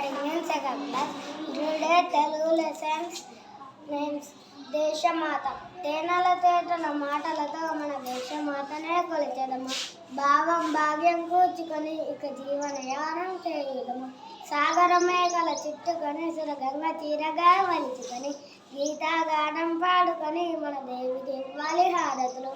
studying in second class. Today Telugu lessons names దేశమాత తేనెల తేటల మాటలతో మన దేశమాతనే కొలిచెదము. భావం భాగ్యం కూర్చుకొని ఇక జీవనయానం చేయుదము. సాగరమే గల చుట్టుకొని సురగంగ తీరగా వంచుకొని గీతాగానం పాడుకొని మన దేవికి ఇవ్వాలి హారతులు.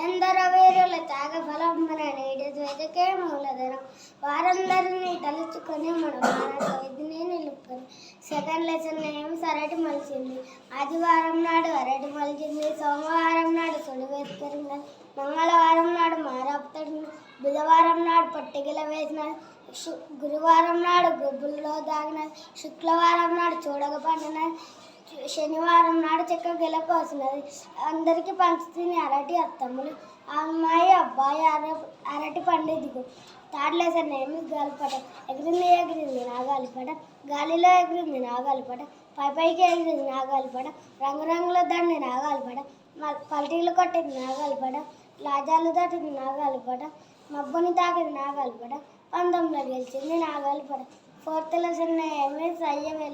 ఎందరో వీరుల త్యాగఫలం మన నీటి ధ్వజకే మూలధనం. వారందరినీ తలుచుకొని మన భారత విధిని నిలుపుకొని. సెకండ్ లెసన్ ఏమి అరటి మలిచింది. ఆదివారం నాడు అరటి మలిచింది. సోమవారం నాడు సుడి వేసుకొని మంగళవారం నాడు మారాపుతడి, బుధవారం నాడు పట్టిగల వేసిన, గురువారం నాడు గుబ్బుల్లో దాగిన, శుక్రవారం నాడు చూడగ పండిన, శనివారం నాడు చెక్క గెల కోసినది. అందరికీ పంచుతుంది అరటి అత్తమ్ములు. అమ్మాయి అబ్బాయి అరటి పండు దిగు. థర్డ్ లెసన్ ఏమి గాలిపటం. ఎగిరింది ఎగిరింది నా గాలిపటం, గాలిలో ఎగిరింది నా గాలిపటం, పైకి ఎగిరింది నా గాలిపటం, రంగురంగుల దండి నా గాలిపటం, పల్టీలు కొట్టింది నా గాలిపటం, లాజాలు దాటింది నా గాలిపటం, మబ్బుని తాకింది నా గాలిపటం, పందెంలో గెలిచింది నా గాలిపటం. ఫోర్త్ లెసన్ ఏమి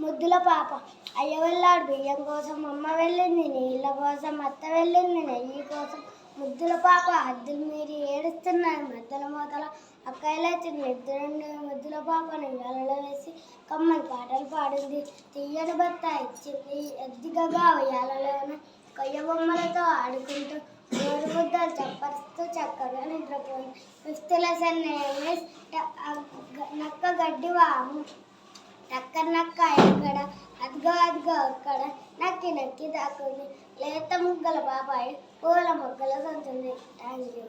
ముద్దుల పాప. అయ్య వెళ్ళాడు బియ్యం కోసం, అమ్మ వెళ్ళింది నీళ్ళ కోసం, అత్త వెళ్ళింది నెయ్యి కోసం. ముద్దుల పాప హద్దులు మీరి ఏడుస్తున్నాయి మద్దల మోతల, అక్కయ్యలేచి నిద్రండి ముద్దుల పాపని ఉయ్యాలలో వేసి కమ్మని పాటలు పాడింది. తీయని బత్త ఇచ్చింది ఎద్దిగగా ఉయ్యాలలోన, కొయ్య బొమ్మలతో ఆడుకుంటూ నోరు ముద్దలు చప్పరిస్తూ చక్కగా నిద్రపోయింది. ఫిఫ్త్ లెసన్ ఏమి నక్క గడ్డి వాము. నక్క నక్క ఎక్కడ, అదిగో అదిగో అక్కడ, నక్కి నక్కి దాక్కుంది. లేత ముగ్గల పాపాయి పూల మొగ్గల సొంతుంది. Thank you.